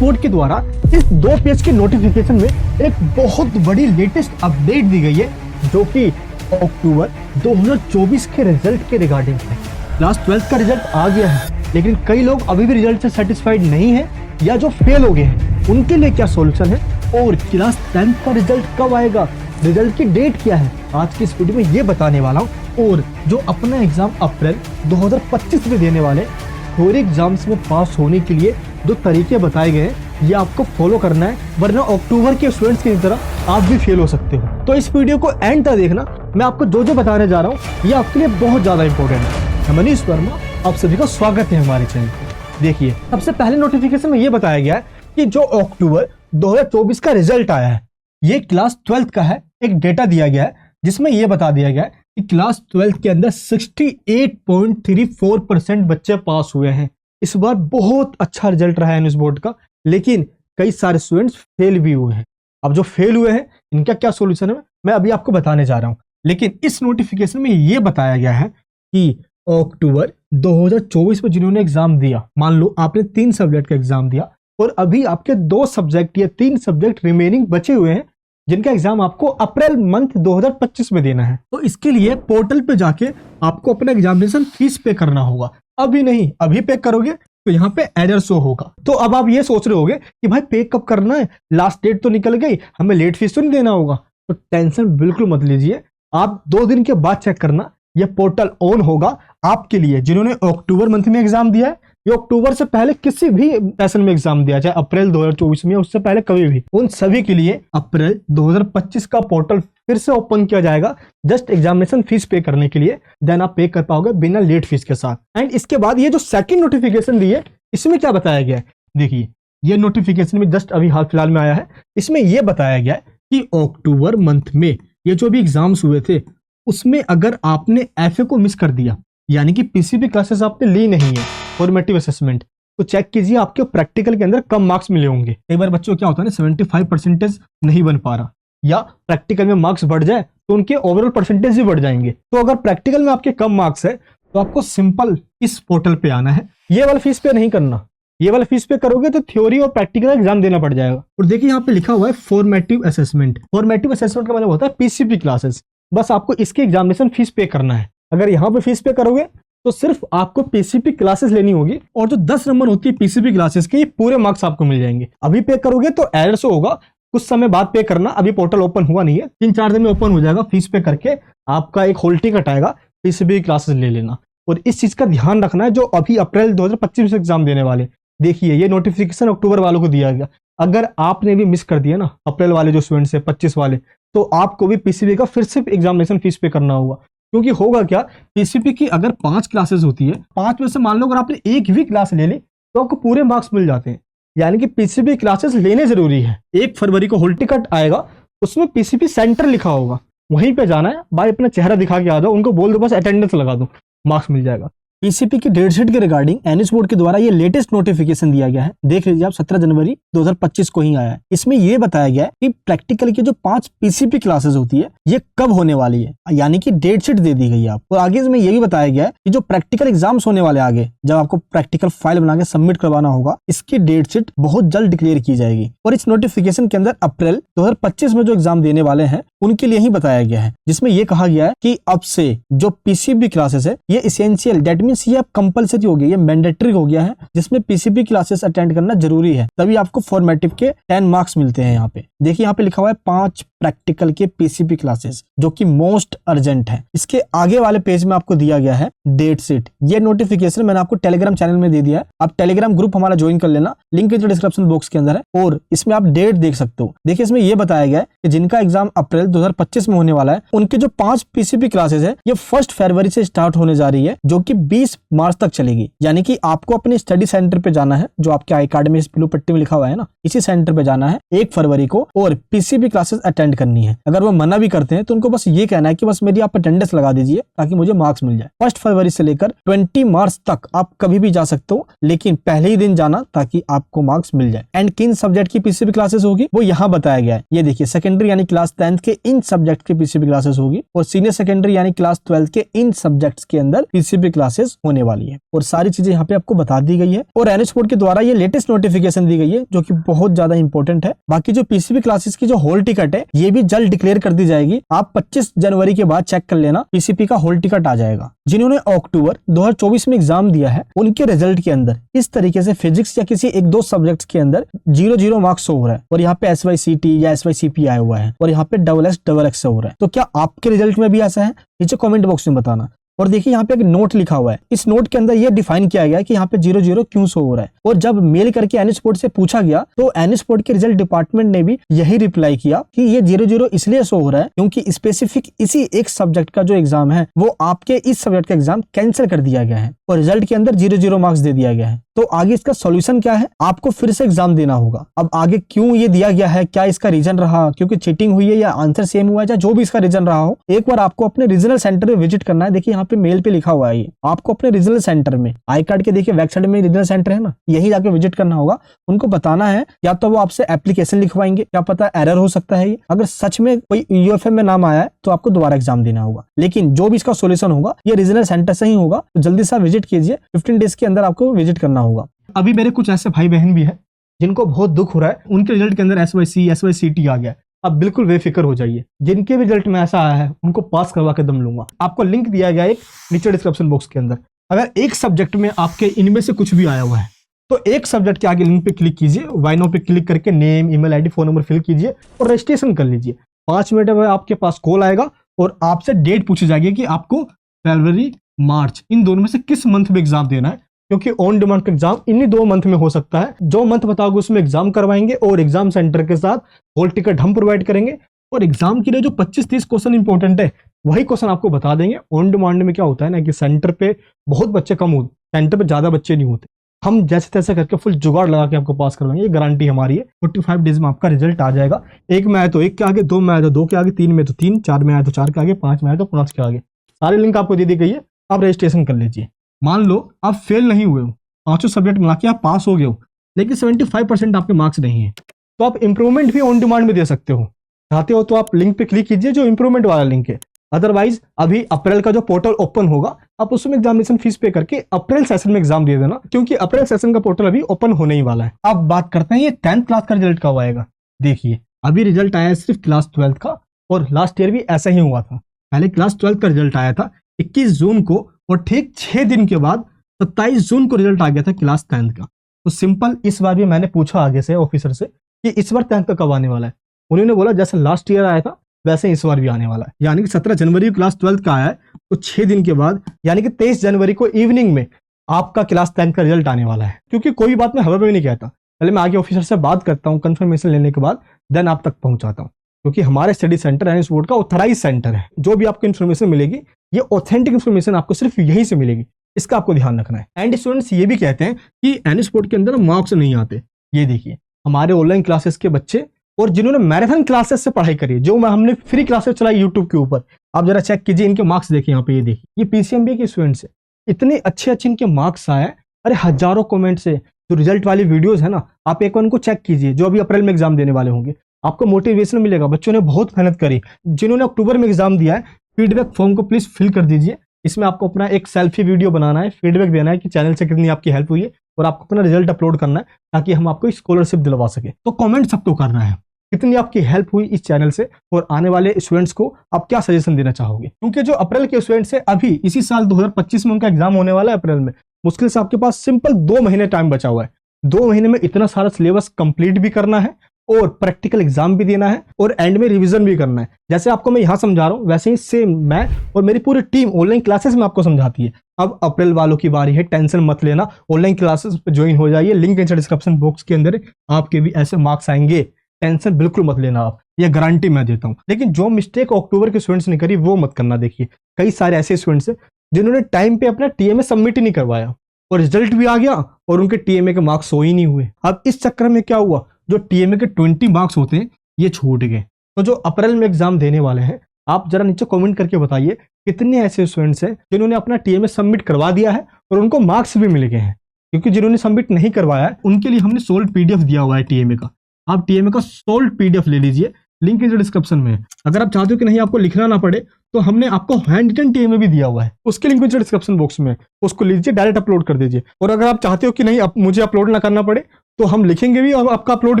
Board के द्वारा इस 2 पेज के नोटिफिकेशन में एक बहुत बड़ी लेटेस्ट अपडेट दी गई है, जो कि अक्टूबर 2024 के रिजल्ट के रिगार्डिंग है। क्लास 12 का रिजल्ट आ गया है, लेकिन कई लोग अभी भी रिजल्ट से सेटिस्फाइड नहीं है या जो फेल हो गए हैं उनके लिए क्या सॉल्यूशन है, और क्लास 10 का रिजल्ट कब आएगा, रिजल्ट की डेट क्या है, आज की इस वीडियो में ये बताने वाला हूँ। और जो अपना एग्जाम अप्रैल 2025 में देने वाले थ्योरी एग्जाम्स में पास होने के लिए जो तरीके बताए गए हैं ये आपको फॉलो करना है, वरना अक्टूबर के स्टूडेंट्स की तरह आप भी फेल हो सकते हो। तो इस वीडियो को एंड तक देखना, मैं आपको जो बताने जा रहा हूँ ये आपके लिए बहुत ज्यादा इंपॉर्टेंट है। मैं मनीष वर्मा, आप सभी का स्वागत है हमारे चैनल पर। देखिए, सबसे पहले नोटिफिकेशन में ये बताया गया है कि जो अक्टूबर 2024 का रिजल्ट आया है ये क्लास 12 का है। एक डेटा दिया गया है जिसमें यह बता दिया गया है कि क्लास 12 के अंदर 68.34% बच्चे पास हुए हैं। इस बार बहुत अच्छा रिजल्ट रहा है एनएस बोर्ड का, लेकिन कई सारे स्टूडेंट्स फेल भी हुए हैं। अब जो फेल हुए हैं इनका क्या सॉल्यूशन है मैं अभी आपको बताने जा रहा हूं। लेकिन इस नोटिफिकेशन में यह बताया गया है कि अक्टूबर 2024 में जिन्होंने एग्जाम दिया, मान लो आपने 3 सब्जेक्ट का एग्जाम दिया और अभी आपके 2 सब्जेक्ट या 3 सब्जेक्ट रिमेनिंग बचे हुए हैं जिनका एग्जाम आपको अप्रैल मंथ 2025 में देना है, तो इसके लिए पोर्टल पे जाके आपको अपना एग्जामिनेशन फीस पे करना होगा। अभी नहीं, अभी पे करोगे तो यहाँ पे एरर शो होगा। तो अब आप ये सोच रहे होगे कि भाई पे कब करना है, लास्ट डेट तो निकल गई, हमें लेट फीस तो नहीं देना होगा। तो टेंशन बिल्कुल मत लीजिए, आप 2 दिन के बाद चेक करना, यह पोर्टल ऑन होगा आपके लिए। जिन्होंने अक्टूबर मंथ में एग्जाम दिया है, ये अक्टूबर से पहले किसी भी सेशन में एग्जाम दिया, चाहे अप्रैल 2024 में उससे पहले कभी भी, उन सभी के लिए अप्रैल 2025 का पोर्टल फिर से ओपन किया जाएगा जस्ट एग्जामिनेशन फीस पे करने के लिए। देन आप पे कर पाओगे बिना लेट फीस के साथ। एंड इसके बाद ये जो सेकंड नोटिफिकेशन दी है इसमें क्या बताया गया है, देखिए ये नोटिफिकेशन में जस्ट अभी हाल फिलहाल में आया है। इसमें यह बताया गया है कि अक्टूबर मंथ में ये जो भी एग्जाम्स हुए थे उसमें अगर आपने एफए को मिस कर दिया, यानी कि पीसीबी क्लासेस आपने ली नहीं है फॉर्मेटिव असेसमेंट, तो चेक कीजिए आपके प्रैक्टिकल के अंदर कम मार्क्स मिले होंगे। कई बार बच्चों क्या होता है ना, 75% नहीं बन पा रहा, या प्रैक्टिकल में मार्क्स बढ़ जाए तो उनके ओवरऑल परसेंटेज भी बढ़ जाएंगे। तो अगर प्रैक्टिकल में आपके कम मार्क्स है तो आपको सिंपल इस पोर्टल पे आना है, ये वाला फीस पे नहीं करना। ये वाला फीस पे करोगे तो थ्योरी और प्रैक्टिकल एग्जाम देना पड़ जाएगा। और देखिए यहाँ पे लिखा हुआ है फॉर्मेटिव असेसमेंट। फॉर्मेटिव असेसमेंट का मतलब होता है पीसीबी क्लासेस। बस आपको इसके एग्जामिनेशन फीस पे करना है। अगर यहाँ पे फीस पे करोगे तो सिर्फ आपको पीसीबी क्लासेस लेनी होगी, और जो 10 नंबर होती है पीसीबी क्लासेस के पूरे मार्क्स आपको मिल जाएंगे। अभी पे करोगे तो एरर शो होगा, कुछ समय बाद पे करना। अभी पोर्टल ओपन हुआ नहीं है, 3-4 दिन में ओपन हो जाएगा। फीस पे करके आपका एक होल टिकट आएगा, पीसीबी क्लासेस ले लेना। और इस चीज का ध्यान रखना है जो अभी अप्रैल 2025 में एग्जाम देने वाले, देखिए ये नोटिफिकेशन अक्टूबर वालों को दिया गया। अगर आपने भी मिस कर दिया ना अप्रैल वाले जो स्टूडेंट्स है 25 वाले, तो आपको भी पीसीबी का फिर से एग्जामिनेशन फीस पे करना होगा। क्योंकि होगा क्या, पीसीबी की अगर 5 क्लासेस होती है, 5 में से मान लो अगर आपने एक भी क्लास ले ली तो आपको पूरे मार्क्स मिल जाते हैं। यानी कि पीसीबी क्लासेस लेने जरूरी है। 1 फरवरी को होल टिकट आएगा, उसमें पीसीबी सेंटर लिखा होगा, वहीं पे जाना है। भाई अपना चेहरा दिखा के आ जाओ, उनको बोल दो बस अटेंडेंस लगा दो, मार्क्स मिल जाएगा। पीसीबी की डेट शीट के रिगार्डिंग एनएस बोर्ड के द्वारा ये लेटेस्ट नोटिफिकेशन दिया गया है। देख लीजिए आप, 17 जनवरी 2025 को ही आया है। इसमें यह बताया गया है कि प्रैक्टिकल की जो 5 पीसीबी क्लासेस होती है ये कब होने वाली है, यानी कि डेट शीट दे दी गई है आपको। और आगे इसमें यह भी बताया गया है कि जो प्रैक्टिकल एग्जाम्स होने वाले आगे, जब आपको प्रैक्टिकल फाइल बना के सबमिट करवाना होगा, इसकी डेट शीट बहुत जल्द डिक्लेयर की जाएगी। और इस नोटिफिकेशन के अंदर अप्रैल 2025 में जो एग्जाम देने वाले हैं उनके लिए ही बताया गया है, जिसमें यह कहा गया है कि अब से जो पीसीबी क्लासेस है ये इसेंशियल, दैट मींस ये अब कंपलसरी हो गया, ये मैंडेटरी हो गया है, जिसमें पीसीबी क्लासेस अटेंड करना जरूरी है, तभी आपको फॉर्मेटिव के 10 मार्क्स मिलते हैं। यहाँ पे देखिए, यहाँ पे लिखा हुआ है 5 प्रैक्टिकल के पीसीबी क्लासेस जो कि मोस्ट अर्जेंट है। इसके आगे वाले पेज में आपको दिया गया है डेट शीट। ये नोटिफिकेशन मैंने आपको टेलीग्राम चैनल में दे दिया है, आप टेलीग्राम ग्रुप हमारा ज्वाइन कर लेना, लिंक डिस्क्रिप्शन बॉक्स के अंदर है। और इसमें आप डेट देख सकते हो। देखिए इसमें यह बताया गया है कि जिनका एग्जाम अप्रैल 2025 में होने वाला है, उनके जो 5 पीसीबी क्लासेस है ये 1 फरवरी से स्टार्ट होने जा रही है, जो कि 20 मार्च तक चलेगी। यानी कि आपको अपने स्टडी सेंटर पे जाना है, जो आपके आई कार्ड में इस ब्लू पट्टी में लिखा हुआ है ना, इसी सेंटर पे जाना है 1 फरवरी को, और पीसीबी क्लासेस अटेंड अटेंड करनी है। अगर वो मना भी करते हैं तो उनको बस ये कहना है कि बस मेरी आप अटेंडेंस लगा दीजिए ताकि मुझे मार्क्स मिल जाए। 1 फरवरी से लेकर 20 मार्च तक आप कभी भी जा सकते हो, लेकिन पहले ही दिन जाना ताकि आपको मार्क्स मिल जाए। एंड किन सब्जेक्ट की पीसीबी क्लासेस होगी वो यहाँ बताया गया है। ये देखिए, सेकेंडरी यानी क्लास 10th के इन सब्जेक्ट की पीसीबी क्लासेस होगी और सीनियर सेकेंडरी यानी क्लास 12th के इन सब्जेक्ट्स के अंदर पीसीबी क्लासेस होने वाली है और सारी चीजें यहाँ पे आपको बता दी गई है। और एनएच बोर्ड के द्वारा ये लेटेस्ट नोटिफिकेशन दी गई है जो कि बहुत ज्यादा इंपॉर्टेंट है। बाकी जो पीसीबी क्लासेस की जो हॉल टिकट है ये भी जल्द डिक्लेयर कर दी जाएगी। आप 25 जनवरी के बाद चेक कर लेना, पीसीपी का हॉल टिकट आ जाएगा। जिन्होंने अक्टूबर 2024 में एग्जाम दिया है उनके रिजल्ट के अंदर इस तरीके से फिजिक्स या किसी एक दो सब्जेक्ट्स के अंदर 0 मार्क्स हो रहा है और यहाँ पे SYCT या SYCP आया हुआ है और यहाँ पे XX हो रहा है। तो क्या आपके रिजल्ट में भी ऐसा है? नीचे कमेंट बॉक्स में बताना। और देखिए यहाँ पे एक नोट लिखा हुआ है, इस नोट के अंदर ये डिफाइन किया गया है कि यहाँ पे 0 क्यों शो हो रहा है। और जब मेल करके एनएच बोर्ड से पूछा गया तो एनएच बोर्ड के रिजल्ट डिपार्टमेंट ने भी यही रिप्लाई किया कि ये 0 इसलिए शो हो रहा है क्योंकि स्पेसिफिक इसी एक सब्जेक्ट का जो एग्जाम है वो आपके इस सब्जेक्ट का एग्जाम कैंसिल कर दिया गया है और रिजल्ट के अंदर 0 मार्क्स दे दिया गया है। तो आगे इसका सॉल्यूशन क्या है? आपको फिर से एग्जाम देना होगा। अब आगे क्यों ये दिया गया है, क्या इसका रीजन रहा, क्योंकि चीटिंग हुई है या आंसर सेम हुआ है, या जो भी इसका रीजन रहा हो, एक बार आपको अपने रीजनल सेंटर में विजिट करना है। देखिए यहाँ पे मेल पे लिखा हुआ है, ये आपको अपने रीजनल सेंटर में आई कार्ड के देखिए बैक साइड में रीजनल सेंटर है ना, यही जाके विजिट करना होगा। उनको बताना है, या तो वो आपसे एप्लीकेशन लिखवाएंगे, क्या पता एरर हो सकता है। अगर सच में कोई यूएफएम में नाम आया है तो आपको दोबारा एग्जाम देना होगा, लेकिन जो भी इसका सोल्यूशन होगा ये रीजनल सेंटर से ही होगा। तो जल्दी से विजिट कीजिए, 15 डेज के अंदर आपको विजिट करना होगा। अभी मेरे कुछ ऐसे भाई बहन भी हैं जिनको बहुत दुख हो रहा है, उनके रिजल्ट के अंदर SYCT आ गया है। अब बिल्कुल बेफिक्र हो जाइए, जिनके भी रिजल्ट में ऐसा आया है उनको पास करवा के दम लूंगा। आपको लिंक दिया गया है एक नीचे डिस्क्रिप्शन बॉक्स के अंदर। अगर एक सब्जेक्ट में आपके इनमें से कुछ भी आया हुआ है तो एक सब्जेक्ट के आगे लिंक पे क्लिक कीजिए, वाई नाउ पे क्लिक करके name, email ID, phone number fill कीजिए और रजिस्ट्रेशन कर लीजिए। 5 मिनट में आपके पास कॉल आएगा और आपसे डेट पूछी जाएगी कि आपको फरवरी, मार्च इन दोनों में से किस मंथ में एग्जाम देना है, क्योंकि ऑन डिमांड का एग्जाम इन्हीं 2 मंथ में हो सकता है। जो मंथ बताओगे उसमें एग्जाम करवाएंगे और एग्जाम सेंटर के साथ हॉल टिकट हम प्रोवाइड करेंगे और एग्जाम के लिए जो 25-30 क्वेश्चन इंपॉर्टेंट है वही क्वेश्चन आपको बता देंगे। ऑन डिमांड में क्या होता है ना कि सेंटर पे बहुत बच्चे कम होते, सेंटर पे ज्यादा बच्चे नहीं होते। हम जैसे तैसे करके फुल जुगाड़ लगा के आपको पास करवाएंगे, ये गारंटी हमारी है। 45 डेज में आपका रिजल्ट आ जाएगा। 1 में आए तो 1 के आगे, 2 में आए तो 2 के आगे, 3 में तो 3, 4 में आए तो 4 के आगे, 5 में आए तो 5 के आगे। सारी लिंक आपको दे दी गई है, आप रजिस्ट्रेशन कर लीजिए। मान लो आप फेल नहीं हुए हो, 5 सब्जेक्ट मिला के आप पास हो गए हो, लेकिन 75% आपके मार्क्स नहीं है, तो आप इंप्रूवमेंट भी ऑन डिमांड में दे सकते हो। चाहते हो तो आप लिंक पे क्लिक कीजिए जो इंप्रूवमेंट वाला लिंक है। अदरवाइज अभी अप्रैल का जो पोर्टल ओपन होगा आप उसमें एग्जामिनेशन फीस पे करके अप्रैल सेशन में एग्जाम दे देना, क्योंकि अप्रैल सेशन का पोर्टल अभी ओपन होने ही वाला है। अब बात करते हैं ये 10th क्लास का रिजल्ट कब आएगा। देखिए अभी रिजल्ट आया है सिर्फ क्लास 12th का, और लास्ट ईयर भी ऐसा ही हुआ था। पहले क्लास 12th का रिजल्ट आया था 21 जून को और ठीक 6 दिन के बाद 27 जून को रिजल्ट आ गया था क्लास 10th का। तो सिंपल, इस बार भी मैंने पूछा आगे से ऑफिसर से कि इस बार 10th का कब आने वाला है। उन्होंने बोला जैसे लास्ट ईयर आया था वैसे इस बार भी आने वाला है, यानी कि 17 जनवरी क्लास 12th का आया है, तो 6 दिन के बाद यानी कि 23 जनवरी को इवनिंग में आपका क्लास 10th का रिजल्ट आने वाला है। क्योंकि कोई बात मैं हवा में नहीं कहता, पहले मैं आगे ऑफिसर से बात करता हूँ, कंफर्मेशन लेने के बाद देन आप तक पहुंचाता हूँ, क्योंकि हमारे स्टडी सेंटर एनएच बोर्ड का ऑथराइज सेंटर है। जो भी आपको इन्फॉर्मेशन मिलेगी ये ऑथेंटिक इन्फॉर्मेशन आपको सिर्फ यहीं से मिलेगी, इसका आपको ध्यान रखना है। एंड स्टूडेंट्स ये भी कहते हैं कि एनएच बोर्ड के अंदर मार्क्स नहीं आते। ये देखिए हमारे ऑनलाइन क्लासेस के बच्चे और जिन्होंने मैराथन क्लासेस से पढ़ाई करी, जो हमने फ्री क्लासेस चलाई यूट्यूब के ऊपर, आप जरा चेक कीजिए इनके मार्क्स देखिए। यहाँ पे ये देखिए, ये पीसीएमबी के स्टूडेंट्स है, इतने अच्छे अच्छे इनके मार्क्स आए। अरे हजारों कमेंट्स है, जो रिजल्ट वाली वीडियोस है ना, आप एक बार उनको चेक कीजिए, जो अभी अप्रैल में एग्जाम देने वाले होंगे, आपको मोटिवेशन मिलेगा। बच्चों ने बहुत मेहनत करी। जिन्होंने अक्टूबर में एग्जाम दिया है, फीडबैक फॉर्म को प्लीज फिल कर दीजिए। इसमें आपको अपना एक सेल्फी वीडियो बनाना है, फीडबैक देना है कि चैनल से कितनी आपकी हेल्प हुई है, और आपको अपना रिजल्ट अपलोड करना है ताकि हम आपको स्कॉलरशिप दिलवा सके। तो कमेंट सबको करना है कितनी आपकी हेल्प हुई इस चैनल से, और आने वाले स्टूडेंट्स को आप क्या सजेशन देना चाहोगे। क्योंकि जो अप्रैल के स्टूडेंट्स है, अभी इसी साल 2025 में उनका एग्जाम होने वाला है अप्रैल में, मुश्किल से आपके पास सिंपल 2 महीने टाइम बचा हुआ है। 2 महीने में इतना सारा सिलेबस कंप्लीट भी करना है और प्रैक्टिकल एग्जाम भी देना है और एंड में रिवीजन भी करना है। जैसे आपको मैं यहाँ समझा रहा हूँ वैसे ही सेम मैं और मेरी पूरी टीम ऑनलाइन क्लासेस में आपको समझाती है। अब अप्रैल वालों की बारी है, टेंशन मत लेना, ऑनलाइन क्लासेस पे ज्वाइन हो जाइए, लिंक नीचे डिस्क्रिप्शन बॉक्स के अंदर। आपके भी ऐसे मार्क्स आएंगे, टेंशन बिल्कुल मत लेना आप, ये गारंटी मैं देता हूँ। लेकिन जो मिस्टेक अक्टूबर के स्टूडेंट्स ने करी वो मत करना। देखिए कई सारे ऐसे स्टूडेंट्स हैं जिन्होंने टाइम पे अपना टीएमए सबमिट ही नहीं करवाया और रिजल्ट भी आ गया और उनके टीएमए के मार्क्स हो ही नहीं हुए। अब इस चक्कर में क्या हुआ, जो टीएमए के 20 मार्क्स होते हैं ये छूट गए। तो जो अप्रैल में एग्जाम देने वाले हैं, आप जरा नीचे कमेंट करके बताइए कितने ऐसे स्टूडेंट्स हैं जिन्होंने अपना टीएमए सबमिट करवा दिया है और उनको मार्क्स भी मिल गए हैं। क्योंकि जिन्होंने सबमिट नहीं करवाया है उनके लिए हमने सोल्ड पीडीएफ दिया हुआ है टीएमए का। आप टीएमए का सोल्ड पीडीएफ ले लीजिए, लिंक इस डिस्क्रिप्शन में है। अगर आप चाहते हो कि नहीं आपको लिखना ना पड़े तो हमने आपको हैंड रिटन टीएमए भी दिया हुआ है, उसके लिंक नीचे डिस्क्रिप्शन बॉक्स में, उसको लीजिए, डायरेक्ट अपलोड कर दीजिए। और अगर आप चाहते हो कि नहीं मुझे अपलोड ना करना पड़े तो हम लिखेंगे भी और आपका अपलोड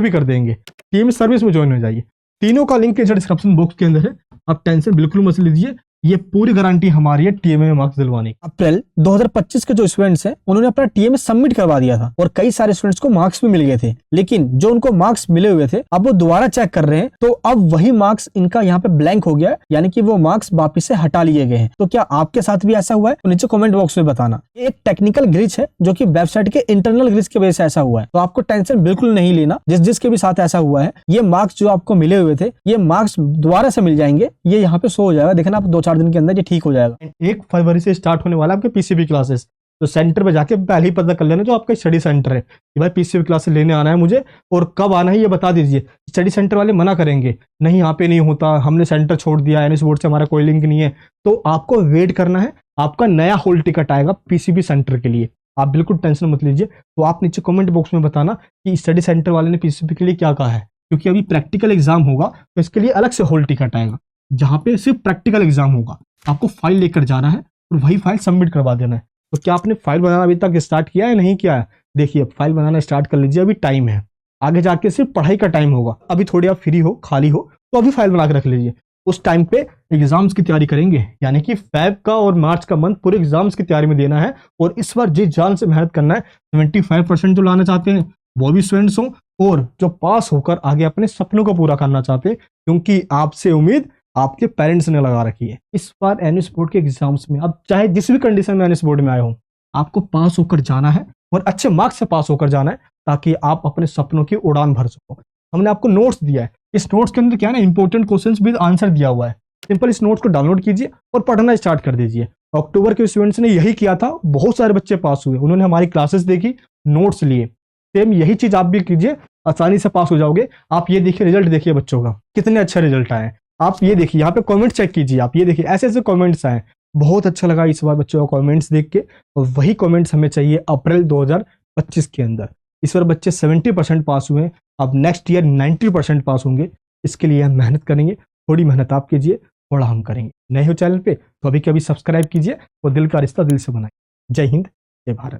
भी कर देंगे। टीएमए सर्विस में ज्वाइन हो जाइए, तीनों का लिंक नीचे डिस्क्रिप्शन बॉक्स के अंदर है। आप टेंशन बिल्कुल मत लीजिए, ये पूरी गारंटी हमारी है टीएमए में मार्क्स दिलवाने की। अप्रैल 2025 के जो स्टूडेंट्स हैं उन्होंने अपना टीएमए सबमिट करवा दिया था और कई सारे स्टूडेंट्स को मार्क्स भी मिल गए थे, लेकिन जो उनको मार्क्स मिले हुए थे अब वो दोबारा चेक कर रहे हैं तो अब वही मार्क्स इनका यहाँ पे ब्लैंक हो गया है, यानी कि वो मार्क्स वापिस से हटा लिए गए हैं। तो क्या आपके साथ भी ऐसा हुआ है? तो नीचे कमेंट बॉक्स में बताना। एक टेक्निकल ग्लिच है जो कि वेबसाइट के इंटरनल ग्लिच की वजह से ऐसा हुआ है, तो आपको टेंशन बिल्कुल नहीं लेना। जिसके भी साथ ऐसा हुआ है, ये मार्क्स जो आपको मिले हुए थे ये मार्क्स दोबारा से मिल जाएंगे, ये यहाँ पे शो हो जाएगा। देखना आप 2-4 दिन के अंदर ये ठीक हो जाएगा। 1 फरवरी से स्टार्ट होने वाला है आपके पीसीबी क्लासेस, तो सेंटर पे जाके पहले ही पता कर लेना जो आपका स्टडी सेंटर है कि भाई पीसीबी क्लासेस लेने आना है मुझे और कब आना है ये बता दीजिए। स्टडी सेंटर वाले मना करेंगे, नहीं यहाँ पे नहीं होता, हमने सेंटर छोड़ दिया, एनएस बोर्ड से हमारा कोई लिंक नहीं है। तो आपको वेट करना है, आपका नया हॉल टिकट आएगा पीसीबी सेंटर के लिए, आप बिल्कुल टेंशन मत लीजिए। तो आप नीचे कमेंट बॉक्स में बताना कि स्टडी सेंटर वाले ने पीसीबी के लिए क्या कहा है, क्योंकि अभी प्रैक्टिकल एग्जाम होगा तो इसके लिए अलग से हॉल टिकट आएगा जहाँ पे सिर्फ प्रैक्टिकल एग्जाम होगा। आपको फाइल लेकर जाना है और वही फाइल सबमिट करवा देना है। तो क्या आपने फाइल बनाना अभी तक स्टार्ट किया है? नहीं किया है? देखिए फाइल बनाना स्टार्ट कर लीजिए, अभी टाइम है, आगे जाके सिर्फ पढ़ाई का टाइम होगा। अभी थोड़ी आप फ्री हो, खाली हो तो अभी फाइल बना के रख लीजिए। उस टाइम पे एग्जाम्स की तैयारी करेंगे, यानी कि फेब का और मार्च का मंथ पूरे एग्जाम्स की तैयारी में देना है और इस बार जी जान से मेहनत करना है। 75% जो लाना चाहते हैं वो भी स्टूडेंट्स हो और जो पास होकर आगे अपने सपनों को पूरा करना चाहते हैं, क्योंकि आपसे उम्मीद आपके पेरेंट्स ने लगा रखी है। इस बार एनएस बोर्ड के एग्जाम्स में आप चाहे जिस भी कंडीशन में एनएस बोर्ड में आए हो, आपको पास होकर जाना है और अच्छे मार्क्स से पास होकर जाना है ताकि आप अपने सपनों की उड़ान भर सको। हमने आपको नोट्स दिया है, इस नोट्स के अंदर क्या है ना, इंपॉर्टेंट क्वेश्चंस विद आंसर दिया हुआ है। सिंपल इस नोट्स को डाउनलोड कीजिए और पढ़ना स्टार्ट कर दीजिए। अक्टूबर के स्टूडेंट्स ने यही किया था, बहुत सारे बच्चे पास हुए, उन्होंने हमारी क्लासेस देखी, नोट्स लिए। सेम यही चीज आप भी कीजिए, आसानी से पास हो जाओगे। आप ये देखिए रिजल्ट देखिए बच्चों का, कितने अच्छे रिजल्ट आए। आप ये देखिए यहाँ पे कमेंट चेक कीजिए, आप ये देखिए ऐसे ऐसे कमेंट्स आए। बहुत अच्छा लगा इस बार बच्चों का कमेंट्स देख के, और वही कमेंट्स हमें चाहिए अप्रैल 2025 के अंदर। इस बार बच्चे 70% पास हुए, अब नेक्स्ट ईयर 90% पास होंगे। इसके लिए हम मेहनत करेंगे, थोड़ी मेहनत आप कीजिए, थोड़ा हम करेंगे। नए हो चैनल पे तो अभी कभी सब्सक्राइब कीजिए और दिल का रिश्ता दिल से बनाइए। जय हिंद, जय भारत।